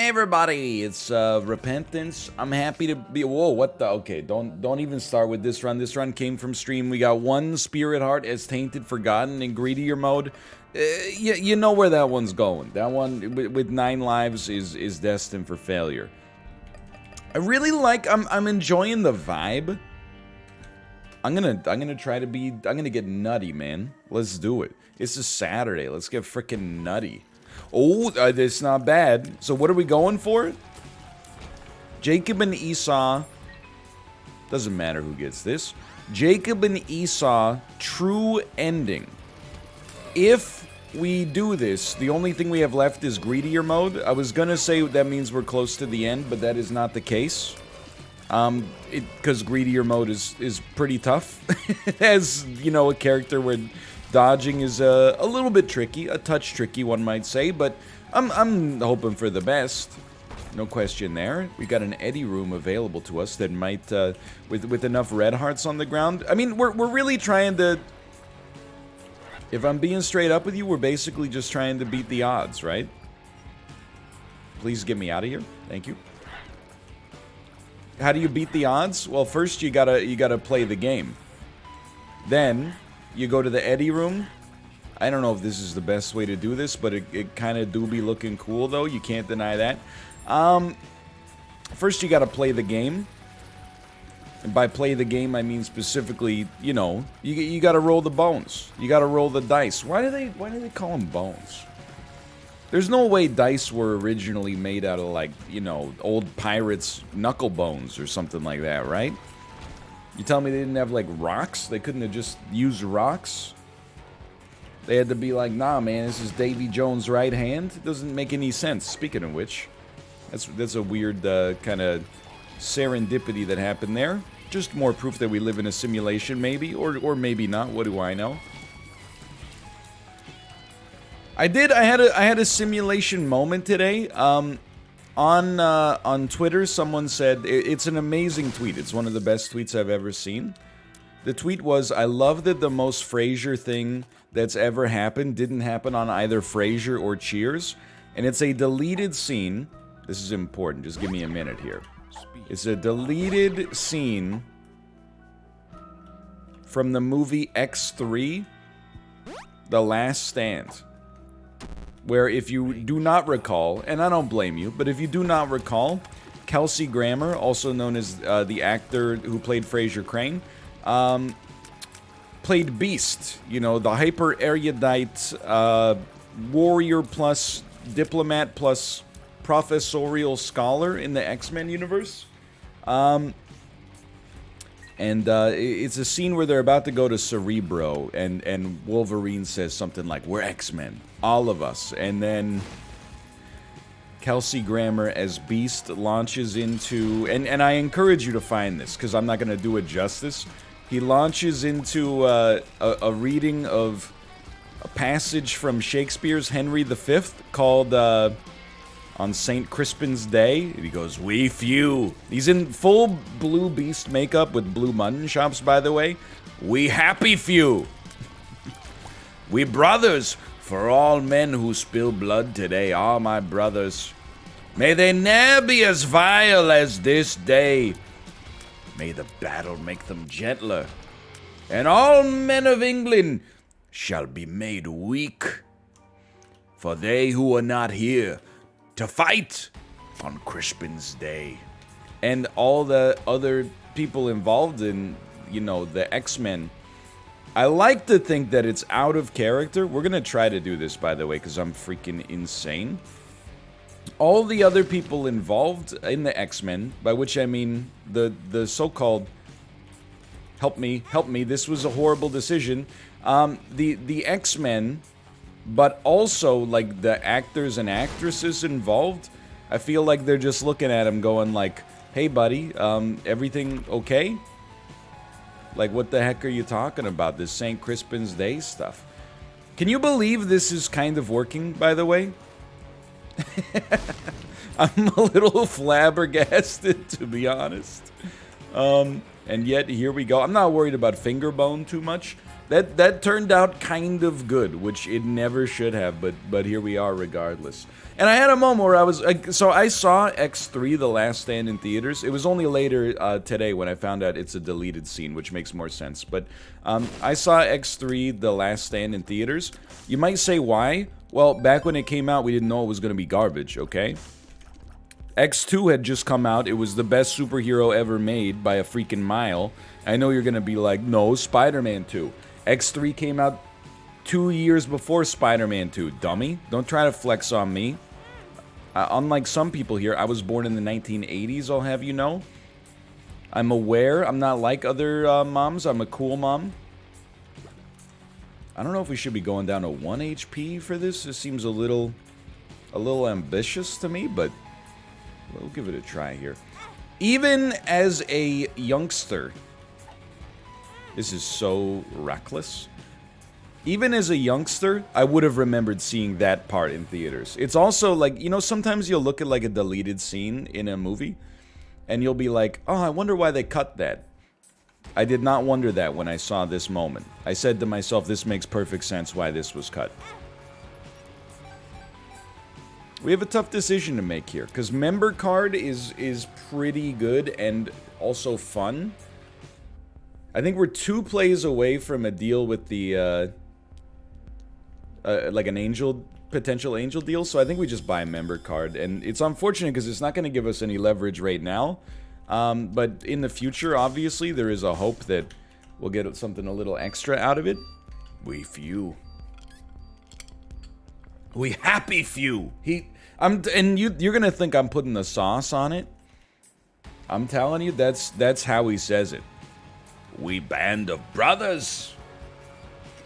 Hey everybody, it's Repentance. I'm happy to be. Whoa, what the? Okay, don't even start with this run. This run came from stream. We got one spirit heart as tainted, forgotten in greedier mode. You know where that one's going. That one with 9 lives is destined for failure. I really like. I'm enjoying the vibe. I'm gonna try to be. I'm gonna get nutty, man. Let's do it. It's a Saturday. Let's get freaking nutty. Oh, that's not bad. So what are we going for? Jacob and Esau. Doesn't matter who gets this. Jacob and Esau, true ending. If we do this, the only thing we have left is greedier mode. I was gonna say that means we're close to the end, but that is not the case. Because greedier mode is pretty tough. As, you know, a character where dodging is a little bit tricky, a touch tricky, one might say, but I'm hoping for the best. No question there. We got an Eddie room available to us that might, with enough red hearts on the ground. I mean, we're really trying to. If I'm being straight up with you, we're basically just trying to beat the odds, right? Please get me out of here. Thank you. How do you beat the odds? Well, first you gotta play the game. Then you go to the Eddie room. I don't know if this is the best way to do this, but it kind of do be looking cool, though. You can't deny that. First, you got to play the game. And by play the game, I mean specifically, you know, you got to roll the bones. You got to roll the dice. Why do they call them bones? There's no way dice were originally made out of, like, you know, old pirates' knuckle bones or something like that, right? You tell me they didn't have, like, rocks? They couldn't have just used rocks? They had to be like, nah, man, this is Davy Jones' right hand? It doesn't make any sense. Speaking of which, that's a weird kind of serendipity that happened there. Just more proof that we live in a simulation, maybe, or maybe not. What do I know? I had a simulation moment today. On Twitter, someone said, it's an amazing tweet. It's one of the best tweets I've ever seen. The tweet was, I love that the most Frasier thing that's ever happened didn't happen on either Frasier or Cheers. And it's a deleted scene. This is important. Just give me a minute here. It's a deleted scene from the movie X3, The Last Stand. Where if you do not recall, and I don't blame you, but if you do not recall, Kelsey Grammer, also known as the actor who played Frasier Crane, played Beast. You know, the hyper-erudite warrior plus diplomat plus professorial scholar in the X-Men universe. And it's a scene where they're about to go to Cerebro, and Wolverine says something like, we're X-Men, all of us. And then Kelsey Grammer as Beast launches into, and I encourage you to find this, because I'm not going to do it justice. He launches into a reading of a passage from Shakespeare's Henry V called On St. Crispin's Day. And he goes, we few. He's in full blue Beast makeup with blue mutton chops, by the way. We happy few. We brothers, for all men who spill blood today are my brothers. May they ne'er be as vile as this day. May the battle make them gentler, and all men of England shall be made weak. For they who are not here to fight on Crispin's Day. And all the other people involved in, you know, the X-Men. I like to think that it's out of character. We're gonna try to do this, by the way, because I'm freaking insane. All the other people involved in the X-Men, by which I mean the so-called help me, this was a horrible decision. The X-Men, but also like the actors and actresses involved, I feel like they're just looking at him going like, hey buddy, everything okay? Like, what the heck are you talking about? This St. Crispin's Day stuff. Can you believe this is kind of working, by the way? I'm a little flabbergasted, to be honest. And yet, here we go. I'm not worried about finger bone too much. That turned out kind of good, which it never should have, but here we are regardless. And I had a moment where I was so I saw X3 The Last Stand in theaters. It was only later today when I found out it's a deleted scene, which makes more sense. But I saw X3 The Last Stand in theaters. You might say why? Well, back when it came out, we didn't know it was going to be garbage, okay? X2 had just come out. It was the best superhero ever made by a freaking mile. I know you're going to be like, no, Spider-Man 2. X3 came out 2 years before Spider-Man 2, dummy. Don't try to flex on me. Unlike some people here, I was born in the 1980s, I'll have you know. I'm aware. I'm not like other moms. I'm a cool mom. I don't know if we should be going down to 1 HP for this. This seems a little ambitious to me, but we'll give it a try here. Even as a youngster, this is so reckless. Even as a youngster, I would have remembered seeing that part in theaters. It's also like, you know, sometimes you'll look at like a deleted scene in a movie, and you'll be like, oh, I wonder why they cut that. I did not wonder that when I saw this moment. I said to myself, this makes perfect sense why this was cut. We have a tough decision to make here, because member card is pretty good and also fun. I think we're 2 plays away from a deal with the, like an potential angel deal, so I think we just buy a member card. And it's unfortunate because it's not going to give us any leverage right now. But in the future, obviously, there is a hope that we'll get something a little extra out of it. We few. We happy few. You're gonna think I'm putting the sauce on it. I'm telling you, that's how he says it. We band of brothers.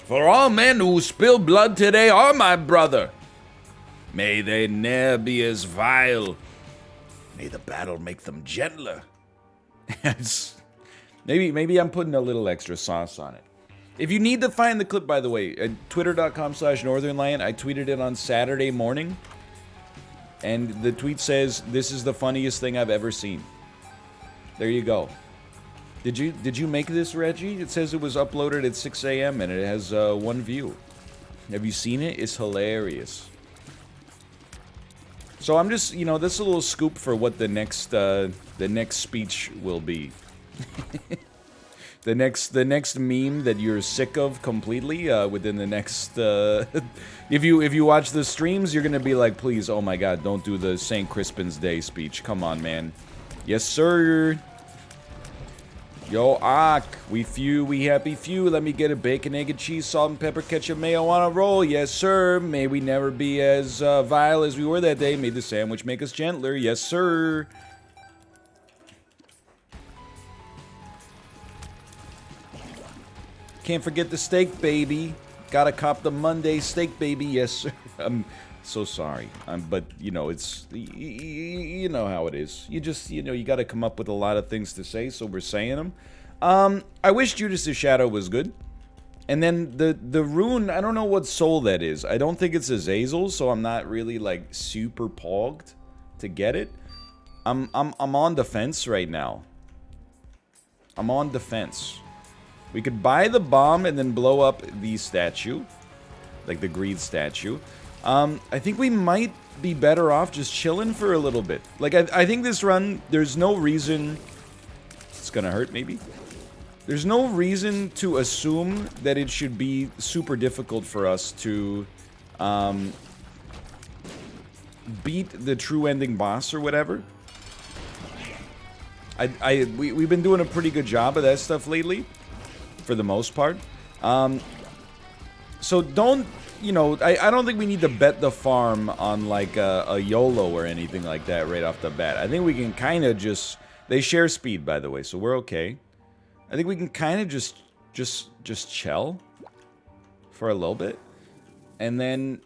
For all men who spill blood today are my brother. May they ne'er be as vile. May the battle make them gentler. Maybe I'm putting a little extra sauce on it. If you need to find the clip, by the way, at twitter.com/northernlion, I tweeted it on Saturday morning. And the tweet says, this is the funniest thing I've ever seen. There you go. Did you make this, Reggie? It says it was uploaded at 6 a.m. and it has 1 view. Have you seen it? It's hilarious. So I'm just, you know, this is a little scoop for what the next speech will be. the next meme that you're sick of completely within the next. If you watch the streams, you're gonna be like, please, oh my God, don't do the St. Crispin's Day speech. Come on, man. Yes, sir. Yo, we happy few. Let me get a bacon, egg, and cheese, salt and pepper, ketchup, mayo on a roll. Yes, sir. May we never be as vile as we were that day. May the sandwich make us gentler. Yes, sir. Can't forget the steak, baby. Gotta cop the Monday steak, baby. Yes, sir. I'm so sorry. But, you know, it's... You know how it is. You just, you know, you gotta come up with a lot of things to say, so we're saying them. I wish Judas' Shadow was good. And then the rune, I don't know what soul that is. I don't think it's Azazel, so I'm not really, like, super pogged to get it. I'm on defense right now. I'm on defense. We could buy the bomb and then blow up the statue. Like the greed statue. I think we might be better off just chilling for a little bit. Like, I think this run, there's no reason... It's gonna hurt, maybe? There's no reason to assume that it should be super difficult for us to beat the true ending boss or whatever. We've been doing a pretty good job of that stuff lately, for the most part. So don't, you know, I don't think we need to bet the farm on like a YOLO or anything like that right off the bat. I think we can kind of just... They share speed, by the way, so we're okay. I think we can kind of just chill for a little bit. And then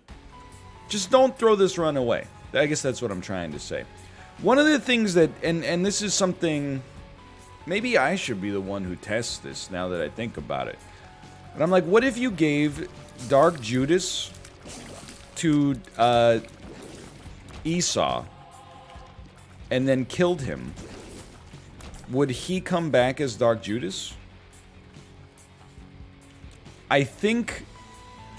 just don't throw this run away. I guess that's what I'm trying to say. One of the things that, and this is something, maybe I should be the one who tests this now that I think about it. But I'm like, what if you gave Dark Judas to Esau and then killed him? Would he come back as Dark Judas? I think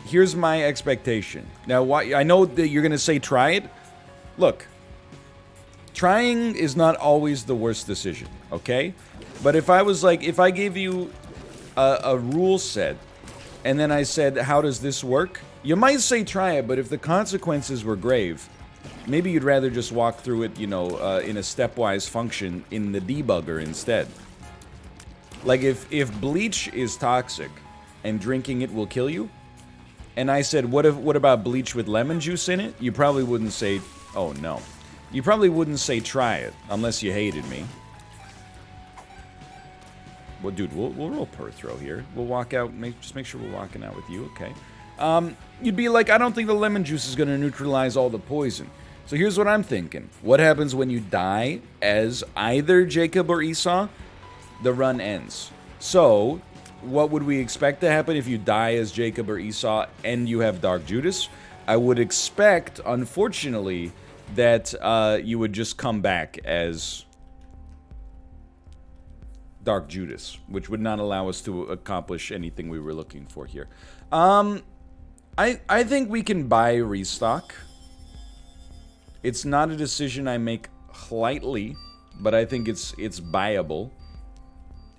here's my expectation. Now, why I know that you're gonna say try it. Look, trying is not always the worst decision, okay? But if I was like, if I gave you a rule set, and then I said, how does this work? You might say try it, but if the consequences were grave, maybe you'd rather just walk through it, you know, in a stepwise function in the debugger instead. Like, if bleach is toxic, and drinking it will kill you, and I said, what about bleach with lemon juice in it? You probably wouldn't say, oh no. You probably wouldn't say try it, unless you hated me. Well, dude, we'll roll per throw here. We'll walk out, just make sure we're walking out with you, okay. You'd be like, I don't think the lemon juice is going to neutralize all the poison. So here's what I'm thinking. What happens when you die as either Jacob or Esau? The run ends. So, what would we expect to happen if you die as Jacob or Esau and you have Dark Judas? I would expect, unfortunately, that you would just come back as Dark Judas, which would not allow us to accomplish anything we were looking for here. I think we can buy restock. It's not a decision I make lightly, but I think it's buyable.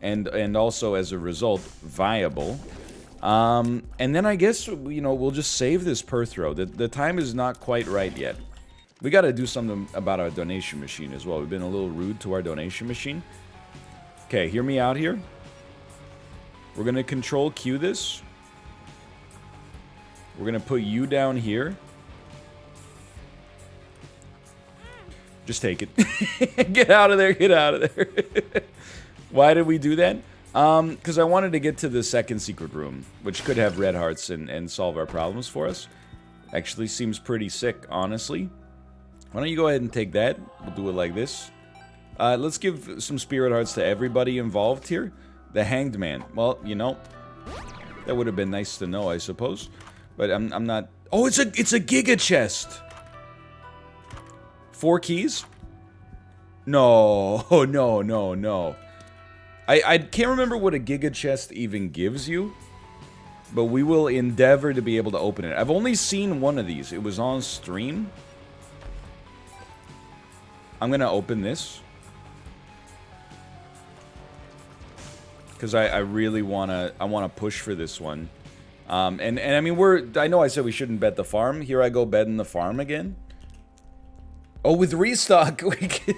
And also, as a result, viable. And then I guess, you know, we'll just save this per throw. The time is not quite right yet. We got to do something about our donation machine as well. We've been a little rude to our donation machine. Okay, hear me out here. We're going to control Q this. We're going to put you down here. Just take it. Get out of there, get out of there. Why did we do that? Because I wanted to get to the second secret room, which could have red hearts and solve our problems for us. Actually seems pretty sick, honestly. Why don't you go ahead and take that? We'll do it like this. Let's give some spirit hearts to everybody involved here. The Hanged Man. Well, you know, that would have been nice to know, I suppose. But I'm not... Oh, it's a Giga Chest! 4 keys? No, no, no, no. I can't remember what a Giga Chest even gives you, but we will endeavor to be able to open it. I've only seen one of these. It was on stream. I'm gonna open this. Because I really wanna push for this one. And I mean, I know I said we shouldn't bet the farm. Here I go betting the farm again. Oh, with restock, we can...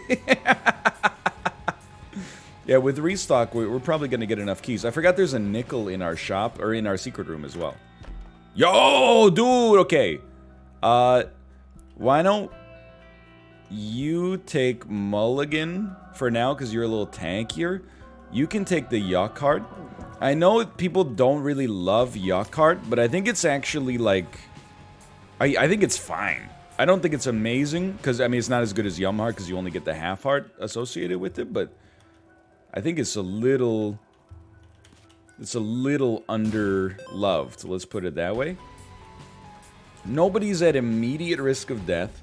Yeah, with restock, we're probably going to get enough keys. I forgot there's a nickel in our shop, or in our secret room as well. Yo, dude, okay. Why don't you take Mulligan for now, because you're a little tankier. You can take the Yuck Heart. I know people don't really love Yuck Heart, but I think it's actually, like... I think it's fine. I don't think it's amazing, because, I mean, it's not as good as Yum Heart, because you only get the half heart associated with it, but... I think it's a little under-loved, let's put it that way. Nobody's at immediate risk of death.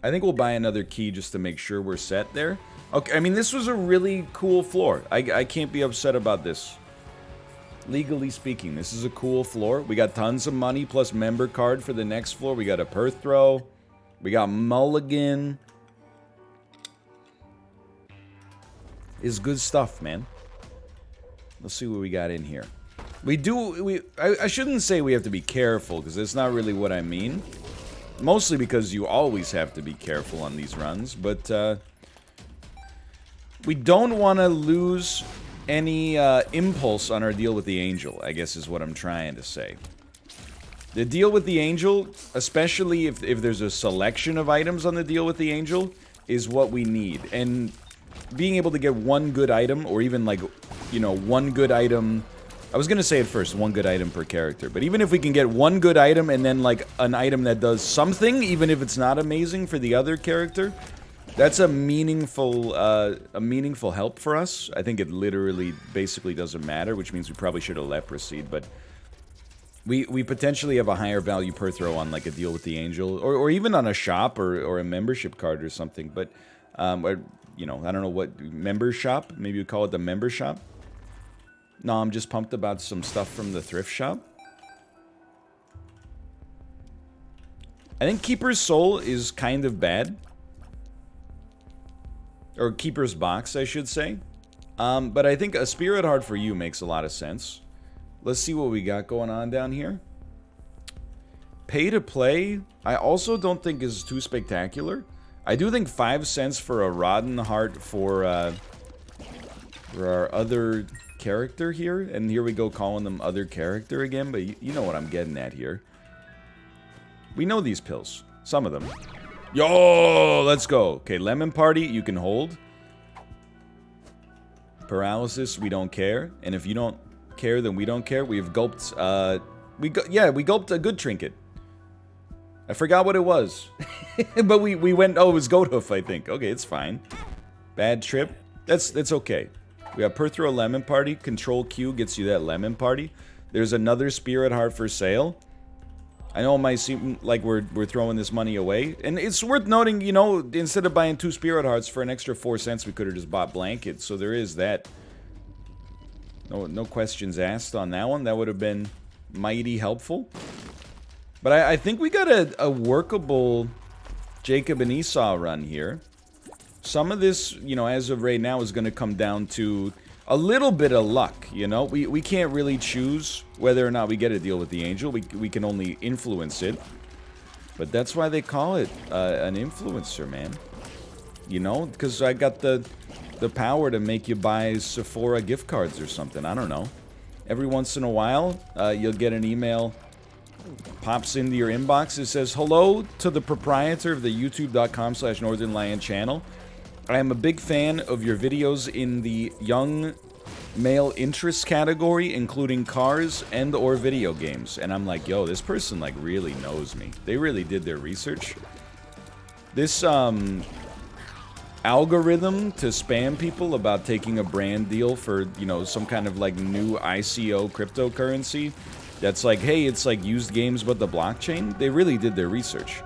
I think we'll buy another key just to make sure we're set there. Okay, I mean, this was a really cool floor. I can't be upset about this. Legally speaking, this is a cool floor. We got tons of money plus member card for the next floor. We got a per throw. We got Mulligan. Is good stuff, man. Let's see what we got in here. I shouldn't say we have to be careful, because that's not really what I mean. Mostly because you always have to be careful on these runs, but we don't want to lose any impulse on our deal with the angel, I guess is what I'm trying to say. The deal with the angel, especially if there's a selection of items on the deal with the angel, is what we need. And being able to get one good item, or even, like, you know, one good item... I was gonna say it first, one good item per character. But even if we can get one good item and then, like, an item that does something, even if it's not amazing for the other character, that's a meaningful help for us. I think it literally basically doesn't matter, which means we probably should have let proceed, but... We potentially have a higher value per throw on, like, a deal with the angel, or even on a shop, or a membership card or something, but... you know, I don't know what, member shop? Maybe we call it the member shop? No, I'm just pumped about some stuff from the thrift shop. I think Keeper's Soul is kind of bad. Or Keeper's Box, I should say. But I think a Spirit Heart for you makes a lot of sense. Let's see what we got going on down here. Pay to play, I also don't think is too spectacular. I do think 5 cents for a Rotten Heart for our other character here. And here we go calling them other character again, but you know what I'm getting at here. We know these pills. Some of them. Yo, let's go. Okay, Lemon Party, you can hold. Paralysis, we don't care. And if you don't care, then we don't care. We've gulped, we gulped a good trinket. I forgot what it was. But we went, oh, it was Goat Hoof, I think. Okay, it's fine. Bad trip. That's okay. We have Perthro Lemon Party. Control Q gets you that Lemon Party. There's another Spirit Heart for sale. I know it might seem like we're throwing this money away. And it's worth noting, you know, instead of buying 2 Spirit Hearts for an extra 4 cents, we could have just bought blankets. So there is that. No questions asked on that one. That would have been mighty helpful. But I think we got a workable Jacob and Esau run here. Some of this, you know, as of right now is going to come down to a little bit of luck, you know? We can't really choose whether or not we get a deal with the angel. We can only influence it. But that's why they call it an influencer, man. You know? Because I got the power to make you buy Sephora gift cards or something. I don't know. Every once in a while, you'll get an email, pops into your inbox. It says, hello to the proprietor of the youtube.com/Northern Lion channel. I am a big fan of your videos in the young male interests category, including cars and or video games. And I'm like, yo, this person like really knows me. They really did their research. This algorithm to spam people about taking a brand deal for, you know, some kind of like new ICO cryptocurrency that's like, hey, it's like used games but the blockchain. They really did their research.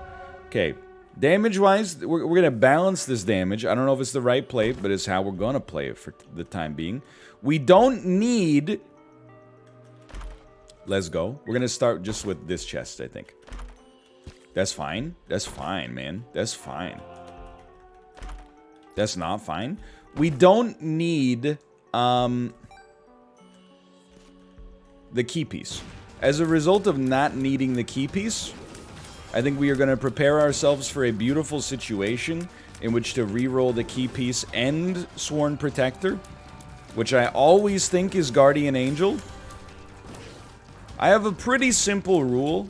Okay. Damage-wise, we're going to balance this damage. I don't know if it's the right play, but it's how we're going to play it for the time being. We don't need... Let's go. We're going to start just with this chest, I think. That's fine. That's fine, man. That's fine. That's not fine. We don't need the key piece. As a result of not needing the key piece... I think we are going to prepare ourselves for a beautiful situation in which to reroll the key piece and Sworn Protector, which I always think is Guardian Angel. I have a pretty simple rule.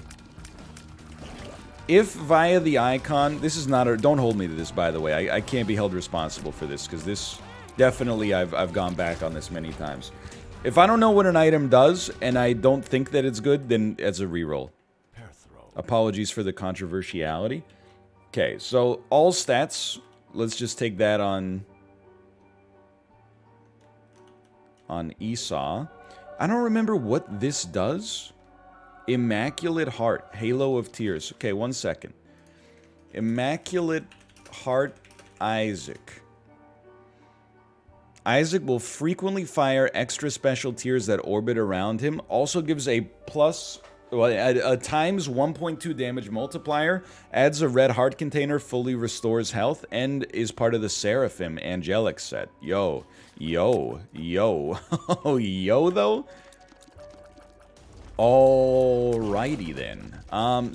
If via the icon, this is not a, don't hold me to this, by the way. I can't be held responsible for this, because this, definitely I've gone back on this many times. If I don't know what an item does, and I don't think that it's good, then it's a reroll. Apologies for the controversiality. Okay, so all stats. Let's just take that on Esau. I don't remember what this does. Immaculate Heart, Halo of Tears. Okay, 1 second. Immaculate Heart, Isaac. Isaac will frequently fire extra special tears that orbit around him. Also gives a plus... Well, a times 1.2 damage multiplier, adds a red heart container, fully restores health, and is part of the Seraphim Angelic set. Yo, yo, yo. Oh, yo, though? Alrighty, then.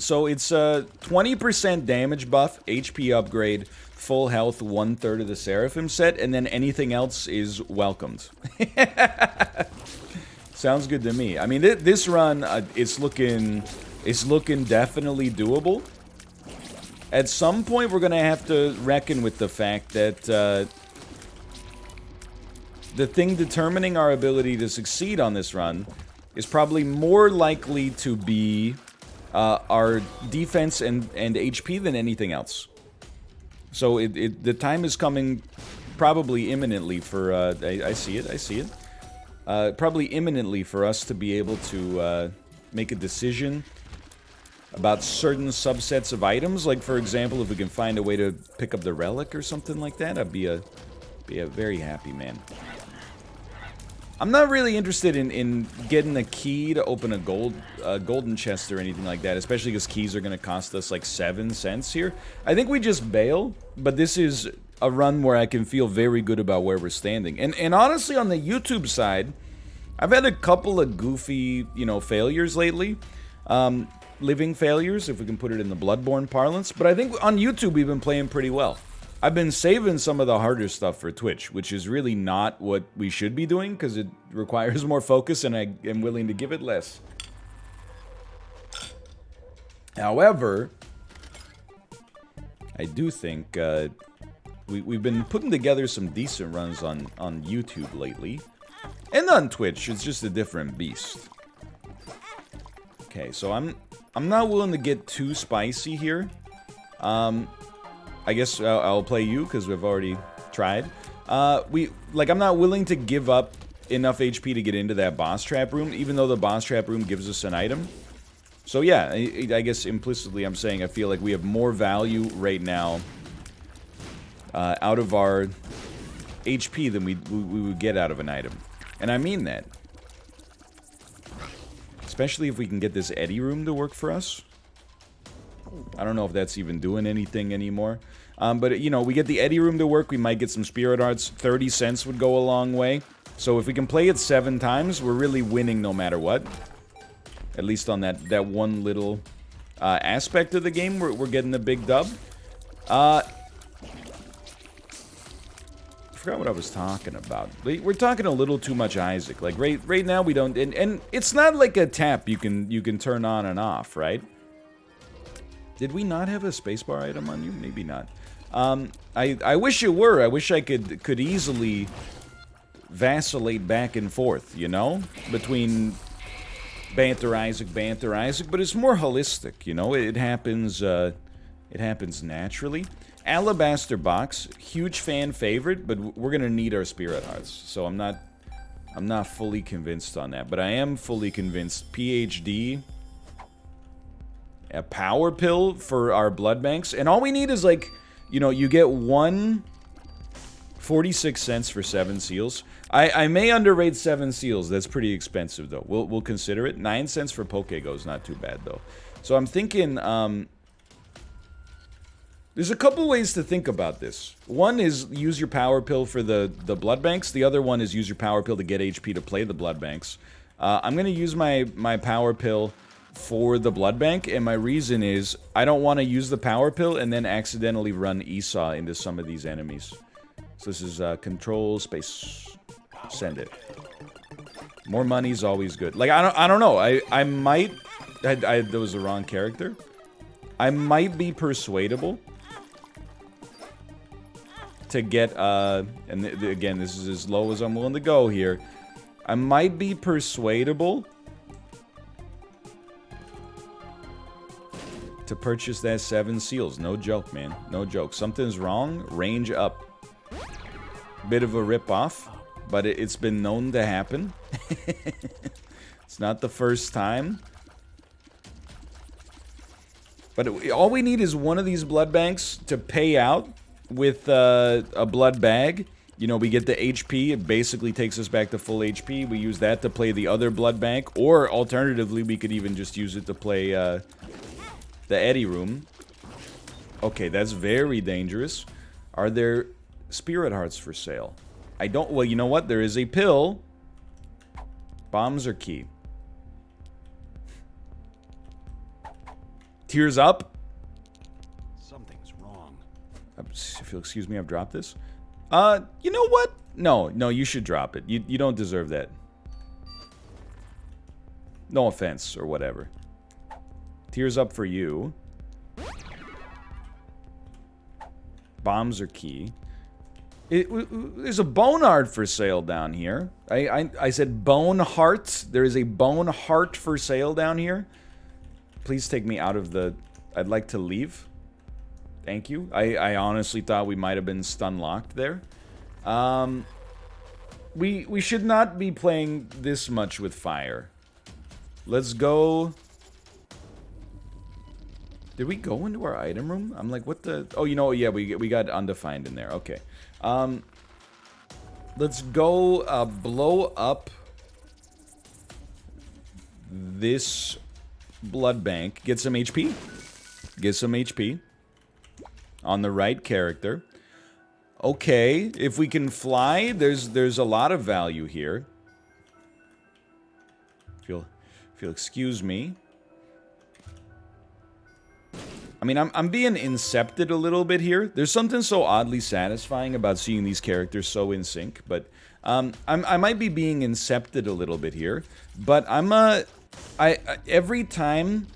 So it's a 20% damage buff, HP upgrade, full health, 1/3 of the Seraphim set, and then anything else is welcomed. Sounds good to me. I mean, this run, it's looking definitely doable. At some point, we're going to have to reckon with the fact that the thing determining our ability to succeed on this run is probably more likely to be our defense and HP than anything else. So the time is coming probably imminently for... I see it. Probably imminently for us to be able to make a decision about certain subsets of items. Like, for example, if we can find a way to pick up the relic or something like that, I'd be a very happy man. I'm not really interested in getting a key to open a golden chest or anything like that, especially because keys are going to cost us like 7 cents here. I think we just bail, but this is a run where I can feel very good about where we're standing. And honestly, on the YouTube side, I've had a couple of goofy, you know, failures lately. Living failures, if we can put it in the Bloodborne parlance. But I think on YouTube, we've been playing pretty well. I've been saving some of the harder stuff for Twitch, which is really not what we should be doing, because it requires more focus, and I am willing to give it less. However, I do think we've been putting together some decent runs on YouTube lately. And on Twitch, it's just a different beast. Okay, so I'm not willing to get too spicy here. I guess I'll play you because we've already tried. I'm not willing to give up enough HP to get into that boss trap room, even though the boss trap room gives us an item. So yeah, I guess implicitly I'm saying I feel like we have more value right now out of our HP than we would get out of an item. And I mean that. Especially if we can get this Eddie room to work for us. I don't know if that's even doing anything anymore. But, you know, we get the Eddie room to work. We might get some Spirit Hearts. 30 cents would go a long way. So if we can play it 7 times, we're really winning no matter what. At least on that one little aspect of the game, we're getting a big dub. I forgot what I was talking about. We're talking a little too much Isaac. Like, right now we don't... And it's not like a tap you can turn on and off, right? Did we not have a spacebar item on you? Maybe not. I wish it were. I wish I could easily vacillate back and forth, you know? Between banter Isaac, but it's more holistic, you know? It happens naturally. Alabaster Box, huge fan favorite, but we're gonna need our Spirit Hearts. So I'm not fully convinced on that, but I am fully convinced PhD, a power pill for our blood banks, and all we need is, like, you know, you get 46 cents for 7 seals. I may underrate 7 seals. That's pretty expensive though. We'll consider it. 9 cents for Pokego is not too bad though. So I'm thinking there's a couple ways to think about this. One is use your power pill for the blood banks. The other one is use your power pill to get HP to play the blood banks. I'm gonna use my power pill for the blood bank, and my reason is I don't want to use the power pill and then accidentally run Esau into some of these enemies. So this is control space, send it. More money's always good. Like, I don't know. I might that was the wrong character. I might be persuadable to get and again, this is as low as I'm willing to go here. I might be persuadable to purchase that 7 seals. No joke, man. No joke. Something's wrong. Range up. Bit of a rip-off, but it's been known to happen. It's not the first time. But all we need is one of these blood banks to pay out with a blood bag. You know, we get the HP. It basically takes us back to full HP. We use that to play the other blood bank. Or, alternatively, we could even just use it to play the Eddie room. Okay, that's very dangerous. Are there Spirit Hearts for sale? I don't... Well, you know what? There is a pill. Bombs are key. Tears up. Something's wrong. If you'll excuse me, I've dropped this. You know what? No, you should drop it. You don't deserve that. No offense, or whatever. Tears up for you. Bombs are key. There's a bone heart for sale down here. I said bone heart. There is a bone heart for sale down here. Please take me out of the... I'd like to leave. Thank you. I honestly thought we might have been stun locked there. We should not be playing this much with fire. Let's go... Did we go into our item room? I'm like, what the... Oh, you know, yeah, we got undefined in there. Okay. Let's go blow up this blood bank. Get some HP. Get some HP. On the right character. Okay, if we can fly, there's a lot of value here. If you'll excuse me. I mean, I'm being incepted a little bit here. There's something so oddly satisfying about seeing these characters so in sync, but I might be being incepted a little bit here. But every time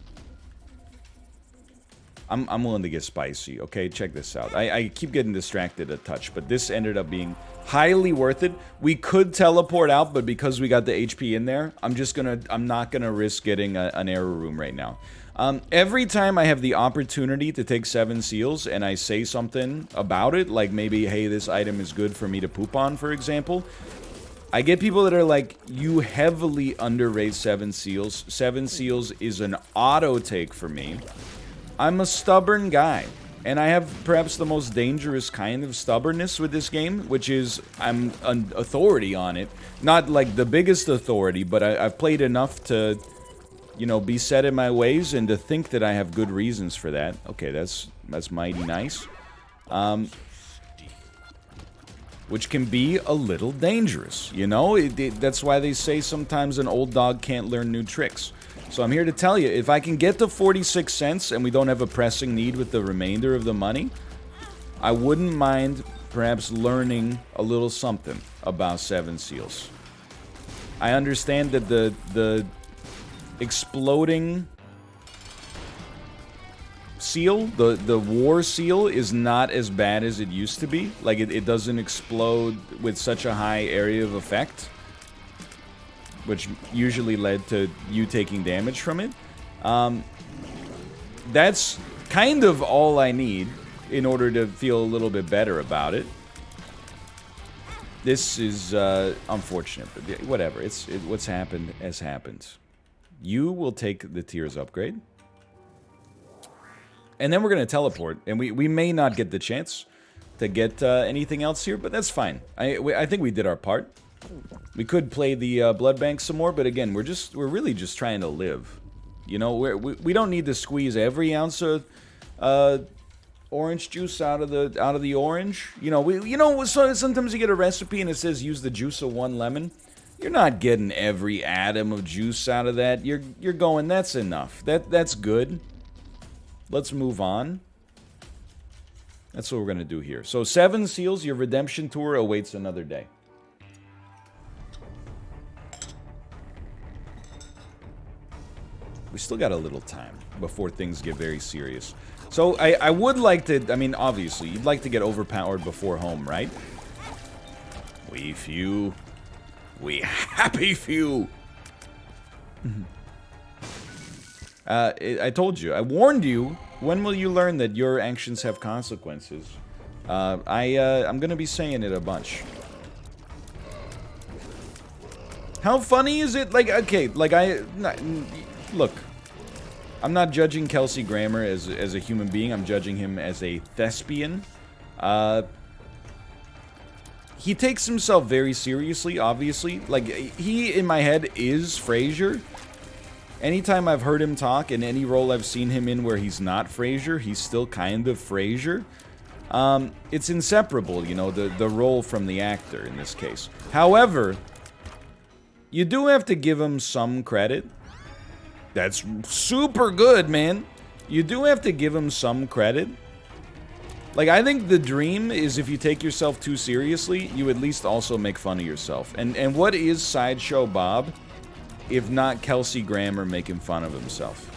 I'm willing to get spicy. Okay, check this out. I keep getting distracted a touch, but this ended up being highly worth it. We could teleport out, but because we got the HP in there, I'm not gonna risk getting an error room right now. Every time I have the opportunity to take 7 seals and I say something about it, like maybe, hey, this item is good for me to poop on, for example, I get people that are like, you heavily underrate 7 seals. 7 seals is an auto take for me. I'm a stubborn guy, and I have perhaps the most dangerous kind of stubbornness with this game, which is I'm an authority on it. Not like the biggest authority, but I've played enough to, you know, be set in my ways and to think that I have good reasons for that. Okay, that's mighty nice. Which can be a little dangerous, you know? That's why they say sometimes an old dog can't learn new tricks. So I'm here to tell you, if I can get to 46 cents and we don't have a pressing need with the remainder of the money, I wouldn't mind perhaps learning a little something about 7 seals. I understand that the exploding seal, the war seal, is not as bad as it used to be. Like, it doesn't explode with such a high area of effect, which usually led to you taking damage from it. That's kind of all I need in order to feel a little bit better about it. This is unfortunate, but whatever. What's happened has happened. You will take the Tears upgrade. And then we're going to teleport, and we may not get the chance to get anything else here, but that's fine. I think we did our part. We could play the blood bank some more, but again, we're really just trying to live. You know, we don't need to squeeze every ounce of orange juice out of the orange. You know, so sometimes you get a recipe and it says use the juice of 1 lemon. You're not getting every atom of juice out of that. You're going, that's enough. That's good. Let's move on. That's what we're gonna do here. So 7 seals, your redemption tour awaits another day. We still got a little time before things get very serious. So I would like to, I mean, obviously, you'd like to get overpowered before home, right? We few. We happy few. I told you. I warned you. When will you learn that your actions have consequences? I'm gonna be saying it a bunch. How funny is it? Like, okay, like look, I'm not judging Kelsey Grammer as a human being. I'm judging him as a thespian. He takes himself very seriously, obviously. Like, he, in my head, is Frasier. Anytime I've heard him talk, in any role I've seen him in where he's not Frasier, he's still kind of Frasier. It's inseparable, you know, the role from the actor in this case. However, you do have to give him some credit. That's super good, man. You do have to give him some credit. Like, I think the dream is if you take yourself too seriously, you at least also make fun of yourself. And what is Sideshow Bob, if not Kelsey Grammer making fun of himself?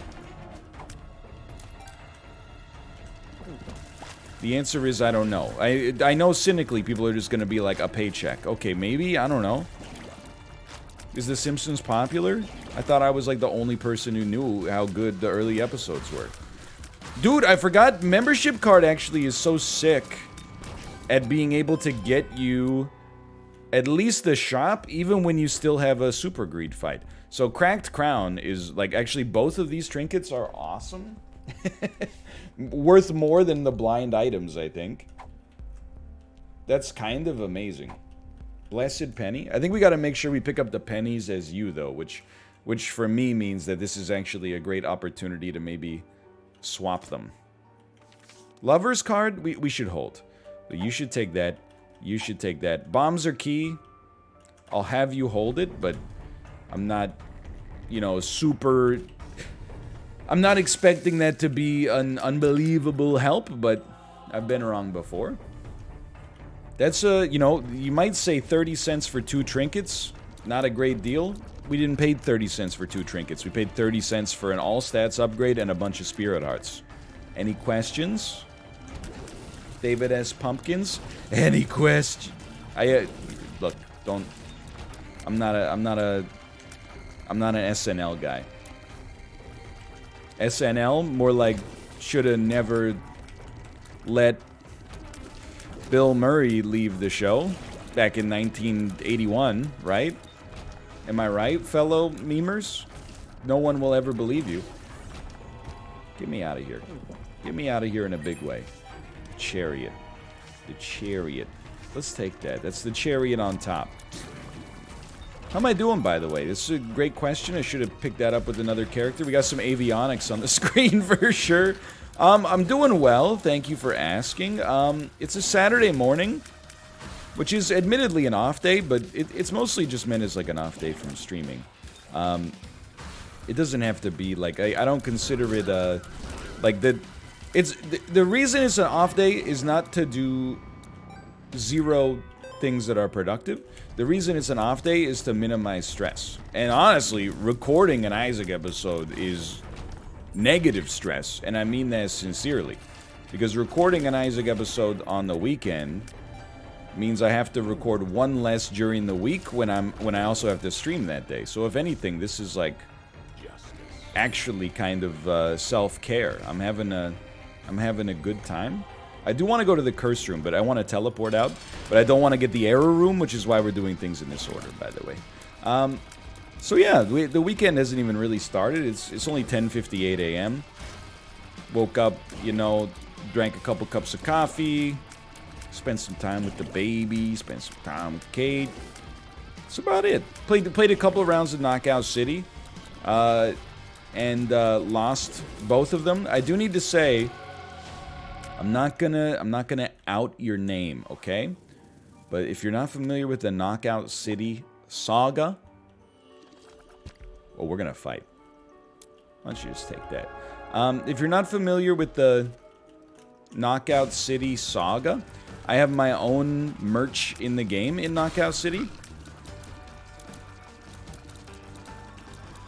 The answer is I don't know. I know cynically people are just going to be like, a paycheck. Okay, maybe? I don't know. Is The Simpsons popular? I thought I was like the only person who knew how good the early episodes were. Dude, I forgot membership card actually is so sick at being able to get you at least the shop even when you still have a super greed fight. So Cracked Crown is like, actually both of these trinkets are awesome. Worth more than the blind items, I think. That's kind of amazing. Blessed penny. I think we got to make sure we pick up the pennies as you, though, which for me means that this is actually a great opportunity to maybe swap them. Lover's card, we should hold. But you should take that. You should take that. Bombs are key. I'll have you hold it, but I'm not, you know, super... I'm not expecting that to be an unbelievable help, but I've been wrong before. That's you know, you might say 30 cents for 2 trinkets. Not a great deal. We didn't pay 30 cents for 2 trinkets. We paid 30 cents for an all stats upgrade and a bunch of spirit hearts. Any questions? David S. Pumpkins? Any question? Look, don't... I'm not an SNL guy. SNL, more like shoulda never let Bill Murray leave the show back in 1981, right? Am I right, fellow memers? No one will ever believe you. Get me out of here. Get me out of here in a big way. Chariot. The chariot. Let's take that. That's the chariot on top. How am I doing, by the way? This is a great question. I should have picked that up with another character. We got some avionics on the screen for sure. I'm doing well. Thank you for asking. It's a Saturday morning, which is admittedly an off day, but it's mostly just meant as like an off day from streaming. It doesn't have to be like... I don't consider it like the... The reason it's an off day is not to do 0 things that are productive. The reason it's an off day is to minimize stress. And honestly, recording an Isaac episode is negative stress, and I mean that sincerely. Because recording an Isaac episode on the weekend means I have to record 1 less during the week when I also have to stream that day. So if anything, this is like actually kind of self-care. I'm having a good time. I do want to go to the curse room, but I want to teleport out. But I don't want to get the error room, which is why we're doing things in this order, by the way. So yeah, the weekend hasn't even really started. It's only 10:58 a.m. Woke up, you know, drank a couple cups of coffee, spent some time with the baby, spent some time with Kate. That's about it. Played a couple of rounds of Knockout City, and lost both of them. I do need to say, I'm not gonna out your name, okay? But if you're not familiar with the Knockout City saga, well, we're gonna fight. Why don't you just take that? If you're not familiar with the Knockout City saga, I have my own merch in the game in Knockout City.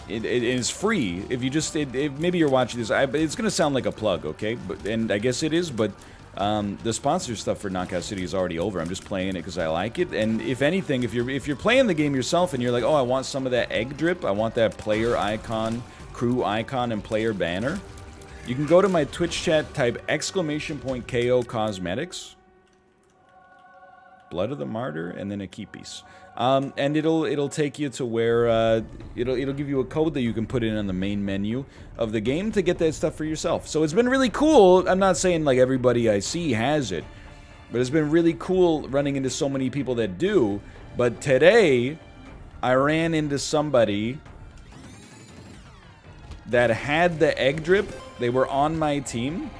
It is free. If you just... maybe you're watching this. It's going to sound like a plug, okay? And I guess it is, but the sponsor stuff for Knockout City is already over. I'm just playing it because I like it. And if anything, if you're playing the game yourself and you're like, oh, I want some of that egg drip. I want that player icon, crew icon, and player banner. You can go to my Twitch chat, type !KO Cosmetics. Blood of the Martyr, and then a key piece. And it'll take you to where it'll give you a code that you can put in on the main menu of the game to get that stuff for yourself. So it's been really cool. I'm not saying like everybody I see has it, but it's been really cool running into so many people that do. But today, I ran into somebody that had the egg drip. They were on my team.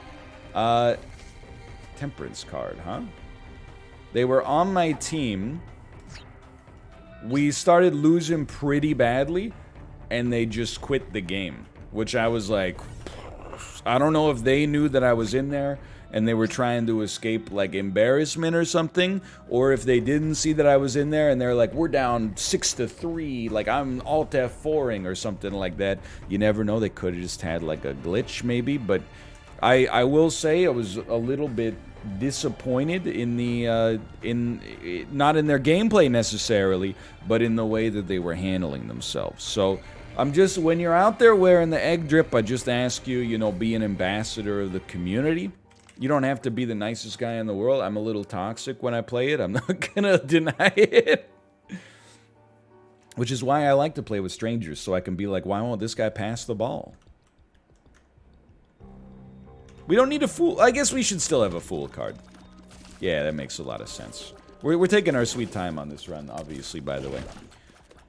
Temperance card, huh? They were on my team. We started losing pretty badly, and they just quit the game. Which I was like, I don't know if they knew that I was in there, and they were trying to escape, like, embarrassment or something, or if they didn't see that I was in there, and they're like, we're down 6-3, like, I'm Alt F4ing or something like that. You never know, they could have just had, like, a glitch, maybe, but I will say I was a little bit disappointed in the not in their gameplay necessarily, but in the way that they were handling themselves. So I'm just, when you're out there wearing the egg drip, I just ask you, you know, be an ambassador of the community. You don't have to be the nicest guy in the world. I'm a little toxic when I play it. I'm not gonna deny it. Which is why I like to play with strangers, so I can be like, why won't this guy pass the ball? We don't need a fool. I guess we should still have a fool card. Yeah, that makes a lot of sense. We're taking our sweet time on this run, obviously, by the way.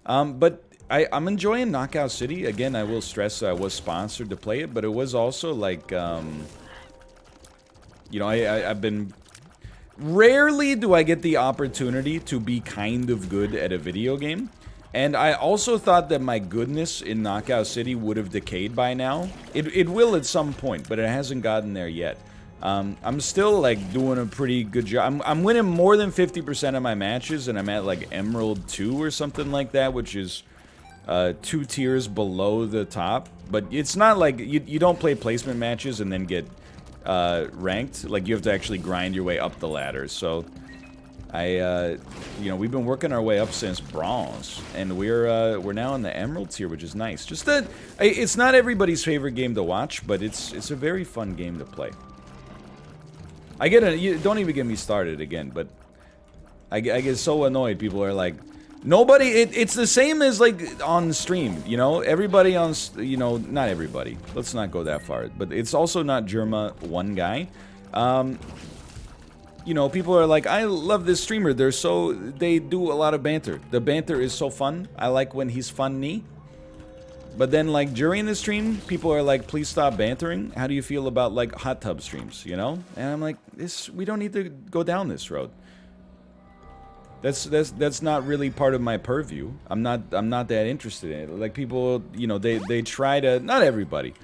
But I'm enjoying Knockout City. Again, I will stress I was sponsored to play it, but it was also like, you know, I've been... Rarely do I get the opportunity to be kind of good at a video game. And I also thought that my goodness in Knockout City would have decayed by now. It will at some point, but it hasn't gotten there yet. I'm still, like, doing a pretty good job. I'm winning more than 50% of my matches, and I'm at, like, Emerald 2 or something like that, which is 2 tiers below the top. But it's not like... You don't play placement matches and then get ranked. Like, you have to actually grind your way up the ladder, so... you know, we've been working our way up since bronze, and we're now in the emerald tier, which is nice. Just that it's not everybody's favorite game to watch, but it's a very fun game to play. I get it. You don't even get me started again, but I get so annoyed. People are like, nobody. It's the same as like on stream. You know, everybody on. You know, not everybody. Let's not go that far. But it's also not Germa one guy. You know, people are like, I love this streamer. They do a lot of banter. The banter is so fun. I like when he's funny. But then, like, during the stream, people are like, please stop bantering. How do you feel about, like, hot tub streams, you know? And I'm like, we don't need to go down this road. That's not really part of my purview. I'm not that interested in it. Like, people, you know, they try to, not everybody.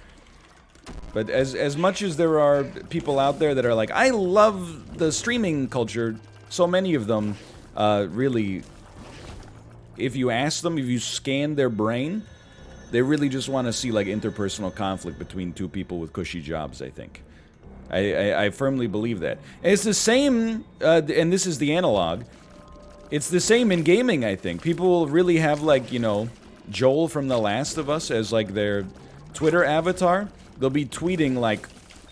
But as much as there are people out there that are like, I love the streaming culture, so many of them, really, if you ask them, if you scan their brain, they really just want to see, like, interpersonal conflict between two people with cushy jobs, I think. I firmly believe that. And it's the same, and this is the analog, it's the same in gaming, I think. People really have, like, you know, Joel from The Last of Us as, like, their Twitter avatar. They'll be tweeting, like,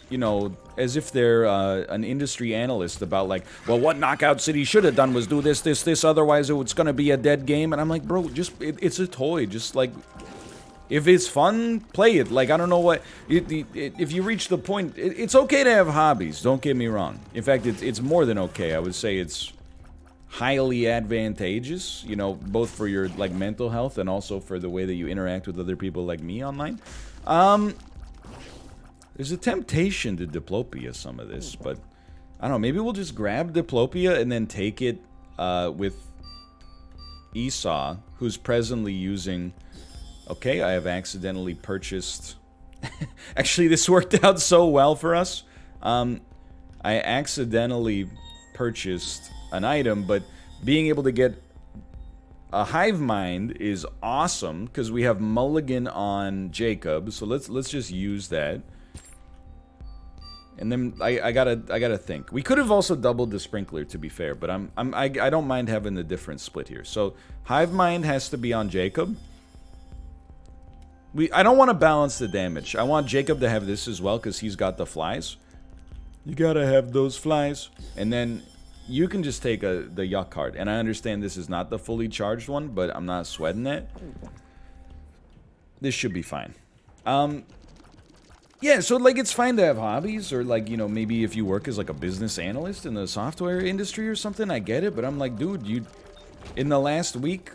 you know, as if they're an industry analyst about, like, well, what Knockout City should have done was do this, this, this, otherwise it's gonna be a dead game. And I'm like, bro, just, it's a toy. Just, like, if it's fun, play it. Like, I don't know what... if you reach the point... It's okay to have hobbies, don't get me wrong. In fact, it's more than okay. I would say it's highly advantageous, you know, both for your, like, mental health and also for the way that you interact with other people like me online. There's a temptation to diplopia some of this, but I don't know, maybe we'll just grab diplopia and then take it with Esau, who's presently using... Okay, I have accidentally purchased... Actually, this worked out so well for us. I accidentally purchased an item, but being able to get a hive mind is awesome, because we have Mulligan on Jacob, so let's just use that. And then I gotta think. We could have also doubled the sprinkler, to be fair, but I don't mind having the different split here. So hive mind has to be on Jacob. I don't want to balance the damage. I want Jacob to have this as well, because he's got the flies. You gotta have those flies. And then you can just take the yuck card. And I understand this is not the fully charged one, but I'm not sweating that. This should be fine. Yeah, so, like, it's fine to have hobbies, or, like, you know, maybe if you work as, like, a business analyst in the software industry or something, I get it. But I'm like, dude, in the last week,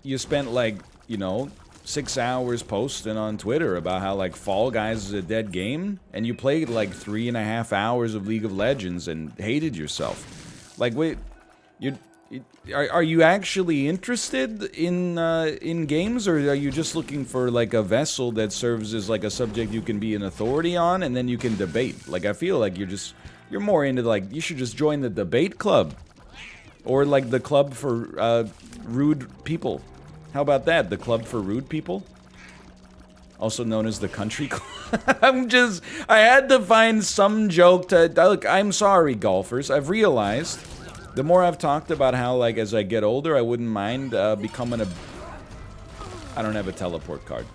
you spent, like, you know... 6 hours posting on Twitter about how, like, Fall Guys is a dead game, and you played, like, 3.5 hours of League of Legends and hated yourself. Like, wait, are you actually interested in games, or are you just looking for, like, a vessel that serves as, like, a subject you can be an authority on, and then you can debate? Like, I feel like you're more into, like, you should just join the debate club, or, like, the club for rude people. How about that? The Club for Rude People? Also known as the Country Club. I had to find some joke to... Look, I'm sorry, golfers. I've realized, the more I've talked about how, like, as I get older, I wouldn't mind becoming a... I don't have a teleport card.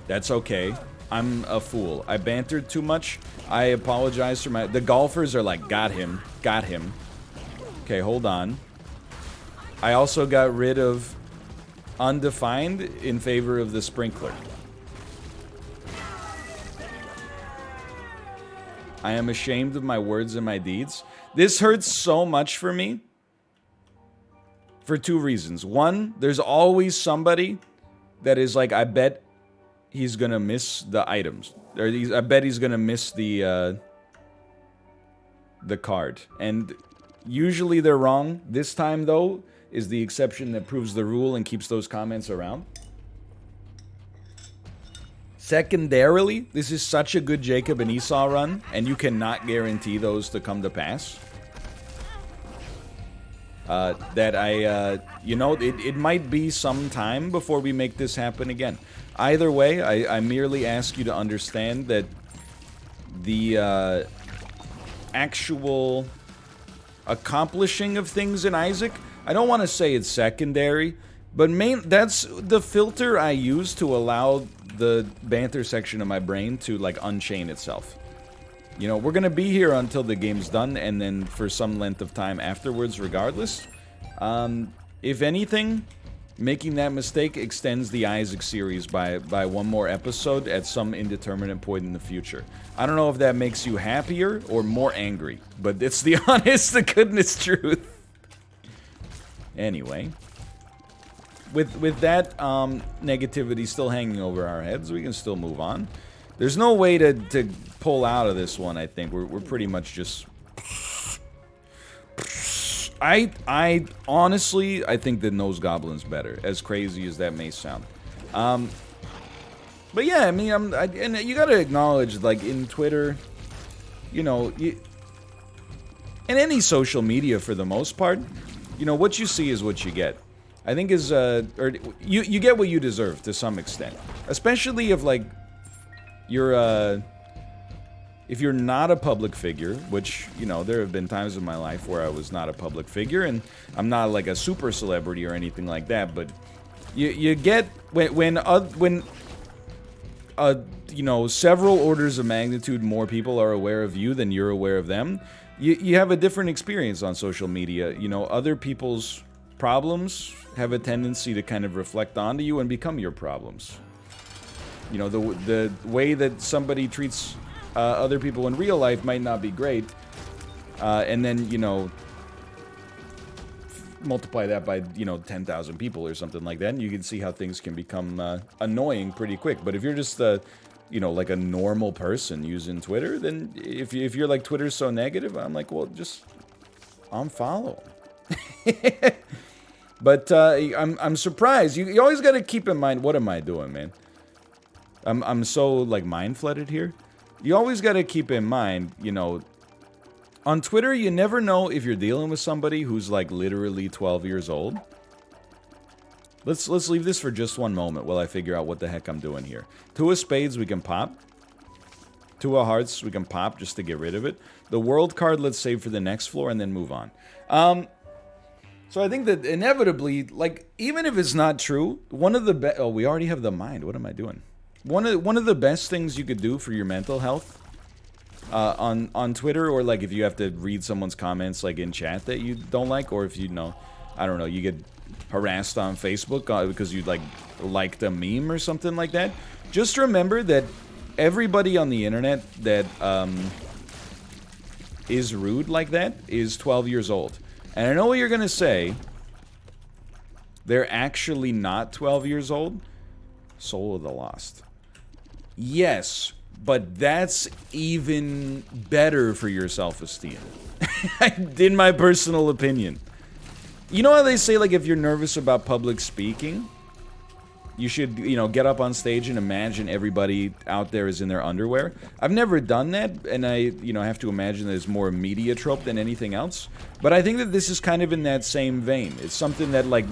That's okay. I'm a fool. I bantered too much. I apologize for my... The golfers are like, got him. Got him. Okay, hold on. I also got rid of Undefined in favor of the Sprinkler. I am ashamed of my words and my deeds. This hurts so much for me for two reasons. One, there's always somebody that is like, I bet he's gonna miss the items. Or I bet he's gonna miss the card. And usually they're wrong. This time, though, is the exception that proves the rule and keeps those comments around. Secondarily, this is such a good Jacob and Esau run, and you cannot guarantee those to come to pass. That I, you know, it might be some time before we make this happen again. Either way, I merely ask you to understand that the actual accomplishing of things in Isaac, I don't want to say it's secondary, but that's the filter I use to allow the banter section of my brain to, like, unchain itself. You know, we're gonna be here until the game's done, and then for some length of time afterwards, regardless. If anything, making that mistake extends the Isaac series by one more episode at some indeterminate point in the future. I don't know if that makes you happier or more angry, but it's the honest to goodness truth. Anyway, with that negativity still hanging over our heads, we can still move on. There's no way to pull out of this one, I think. We're pretty much just... I honestly, I think the Nose Goblin's better, as crazy as that may sound. But yeah, I mean, and you gotta acknowledge, like, in Twitter, you know, and any social media for the most part, you know, what you see is what you get. I think is, or you get what you deserve to some extent. Especially if, like, if you're not a public figure, which, you know, there have been times in my life where I was not a public figure, and I'm not like a super celebrity or anything like that, but you get, when you know, several orders of magnitude more people are aware of you than you're aware of them, you have a different experience on social media. You know, other people's problems have a tendency to kind of reflect onto you and become your problems. You know, the way that somebody treats other people in real life might not be great, and then, you know, multiply that by, you know, 10,000 people or something like that, and you can see how things can become annoying pretty quick. But if you're just, you know, like a normal person using Twitter, then if you're like, Twitter's so negative, I'm like, well, just unfollow. But I'm surprised. You always got to keep in mind, what am I doing, man? I'm so, like, mind-flooded here. You always got to keep in mind, you know, on Twitter, you never know if you're dealing with somebody who's, like, literally 12 years old. Let's leave this for just one moment while I figure out what the heck I'm doing here. Two of spades, we can pop. Two of hearts, we can pop just to get rid of it. The world card, let's save for the next floor and then move on. So I think that inevitably, like, even if it's not true, one of the oh, we already have the mind. What am I doing? One of the best things you could do for your mental health on Twitter, or like if you have to read someone's comments like in chat that you don't like, or if you know, I don't know, you get harassed on Facebook because you liked a meme or something like that. Just remember that everybody on the internet that is rude like that is 12 years old. And I know what you're gonna say. They're actually not 12 years old. Soul of the Lost. Yes, but that's even better for your self-esteem. In my personal opinion. You know how they say, like, if you're nervous about public speaking, you should, you know, get up on stage and imagine everybody out there is in their underwear? I've never done that, and I, you know, have to imagine that it's more a media trope than anything else. But I think that this is kind of in that same vein. It's something that, like,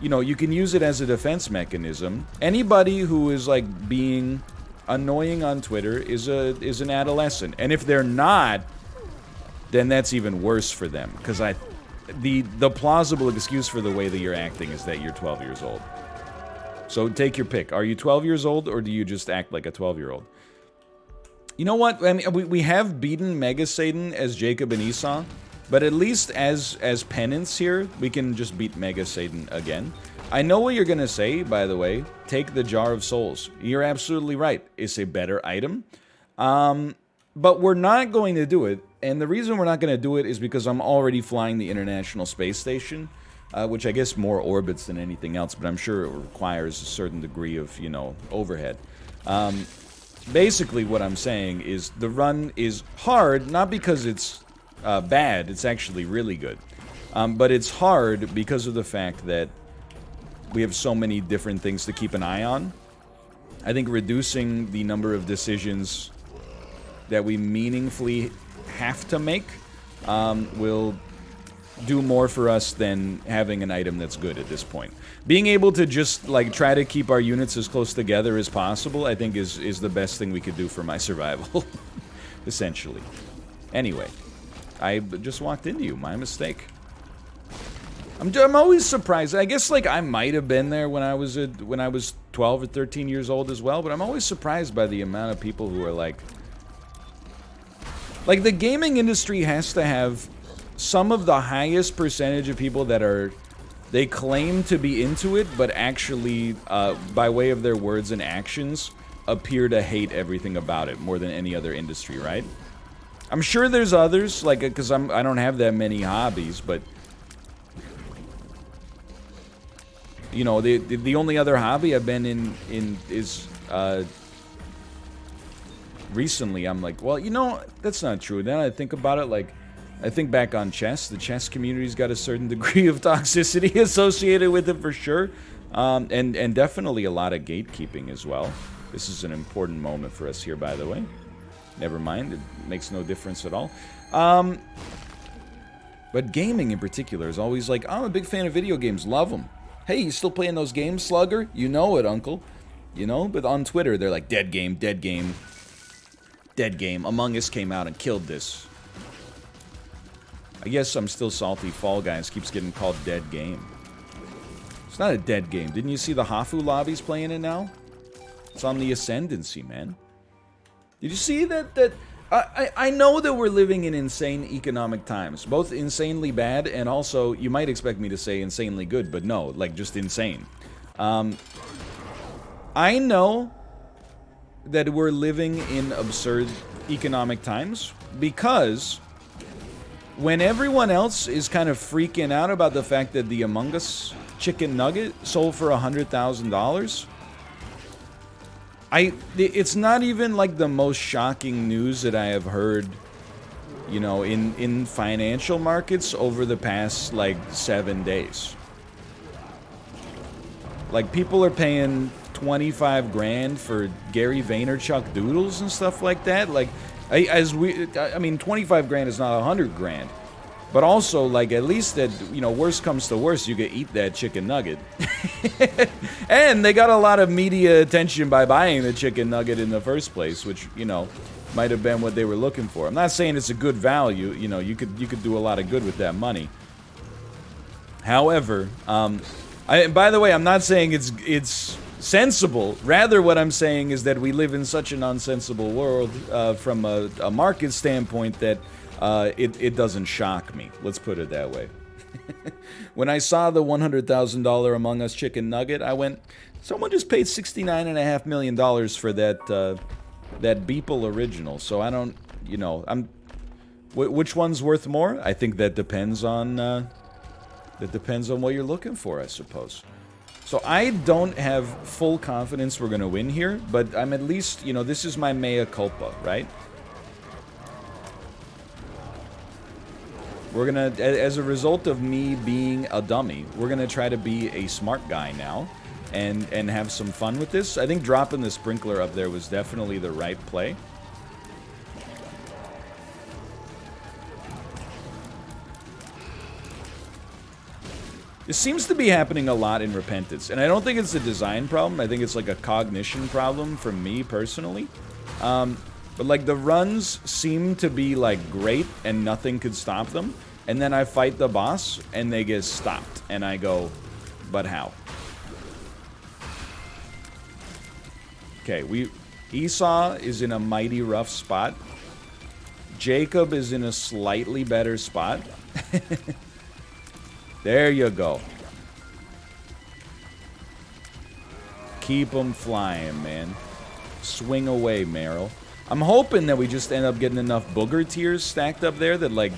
you know, you can use it as a defense mechanism. Anybody who is, like, being annoying on Twitter is an adolescent. And if they're not, then that's even worse for them. Because the plausible excuse for the way that you're acting is that you're 12 years old. So take your pick. Are you 12 years old, or do you just act like a 12-year-old? You know what? I mean, we have beaten Mega Satan as Jacob and Esau. But at least as penance here, we can just beat Mega Satan again. I know what you're gonna say, by the way. Take the Jar of Souls. You're absolutely right. It's a better item. But we're not going to do it And the reason we're not going to do it is because I'm already flying the International Space Station, which I guess more orbits than anything else, but I'm sure it requires a certain degree of, you know, overhead. Basically what I'm saying is the run is hard, not because it's bad, it's actually really good. But it's hard because of the fact that we have so many different things to keep an eye on. I think reducing the number of decisions that we meaningfully have to make will do more for us than having an item that's good at this point. Being able to just, like, try to keep our units as close together as possible, I think is the best thing we could do for my survival. Essentially. Anyway, I just walked into you. My mistake. I'm always surprised. I guess, like, I might have been there when I was 12 or 13 years old as well, but I'm always surprised by the amount of people who are like the gaming industry has to have some of the highest percentage of people that they claim to be into it, but actually, by way of their words and actions, appear to hate everything about it more than any other industry, right? I'm sure there's others, like, because I don't have that many hobbies, but you know, the only other hobby I've been in is recently. I'm like, well, you know, that's not true. Then I think about it, like, I think back on chess. The chess community's got a certain degree of toxicity associated with it for sure, and definitely a lot of gatekeeping as well. This is an important moment for us here, by the way. Never mind, it makes no difference at all. But gaming in particular is always like, I'm a big fan of video games, love them. Hey, you still playing those games, Slugger? You know it, uncle. You know? But on Twitter, they're like, dead game, dead game, dead game. Among Us came out and killed this. I guess I'm still salty. Fall Guys keeps getting called dead game. It's not a dead game. Didn't you see the Hafu lobbies playing it now? It's on the ascendancy, man. Did you see that? I know that we're living in insane economic times. Both insanely bad and also, you might expect me to say insanely good, but no, like just insane. I know that we're living in absurd economic times because when everyone else is kind of freaking out about the fact that the Among Us chicken nugget sold for $100,000, it's not even like the most shocking news that I have heard, you know, in financial markets over the past, like, 7 days. Like, people are paying 25 grand for Gary Vaynerchuk doodles and stuff like that. Like, I mean, 25 grand is not 100 grand. But also, like, at least that, you know, worst comes to worst, you could eat that chicken nugget. And they got a lot of media attention by buying the chicken nugget in the first place, which, you know, might have been what they were looking for. I'm not saying it's a good value. You know, you could do a lot of good with that money. However, by the way, I'm not saying it's sensible. Rather, what I'm saying is that we live in such an unsensible world from a market standpoint that it doesn't shock me. Let's put it that way. When I saw the $100,000 Among Us chicken nugget, I went, someone just paid $69.5 million for that Beeple original. So I don't, you know, which one's worth more? I think that depends on what you're looking for, I suppose. So I don't have full confidence we're gonna win here, but I'm at least, you know, this is my mea culpa, right? We're gonna, as a result of me being a dummy, we're gonna try to be a smart guy now and have some fun with this. I think dropping the sprinkler up there was definitely the right play. This seems to be happening a lot in Repentance, and I don't think it's a design problem. I think it's like a cognition problem for me personally. But, like, the runs seem to be, like, great, and nothing could stop them. And then I fight the boss, and they get stopped. And I go, but how? Okay, Esau is in a mighty rough spot. Jacob is in a slightly better spot. There you go. Keep them flying, man. Swing away, Meryl. I'm hoping that we just end up getting enough booger tiers stacked up there that, like,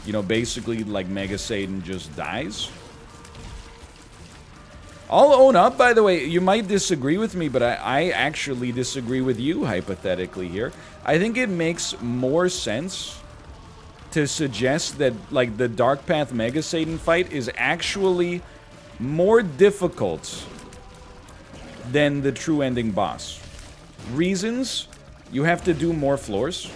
you know, basically, like, Mega Satan just dies. I'll own up, by the way, you might disagree with me, but I actually disagree with you, hypothetically, here. I think it makes more sense to suggest that, like, the Dark Path Mega Satan fight is actually more difficult than the true ending boss. Reasons: you have to do more floors.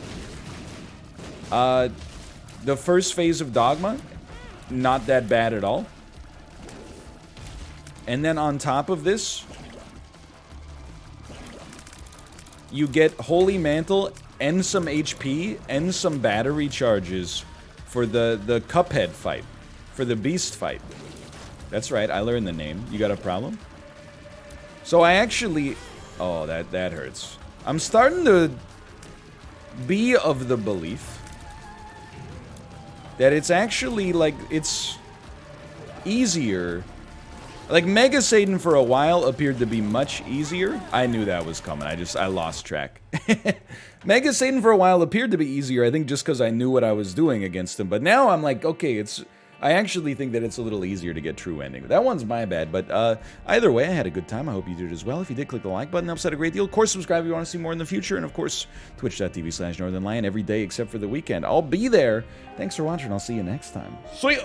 The first phase of Dogma, not that bad at all. And then on top of this, you get Holy Mantle and some HP and some battery charges for the Cuphead fight, for the Beast fight. That's right, I learned the name. You got a problem? So I actually... Oh, that hurts. I'm starting to be of the belief that it's actually, like, it's easier. Like, Mega Satan for a while appeared to be much easier. I knew that was coming. I lost track. Mega Satan for a while appeared to be easier, I think just because I knew what I was doing against him. But now I'm like, okay, I actually think that it's a little easier to get true ending. That one's my bad, but either way, I had a good time. I hope you did as well. If you did, click the like button. It helps out a great deal. Of course, subscribe if you want to see more in the future. And of course, twitch.tv/NorthernLion every day except for the weekend. I'll be there. Thanks for watching. I'll see you next time. See ya!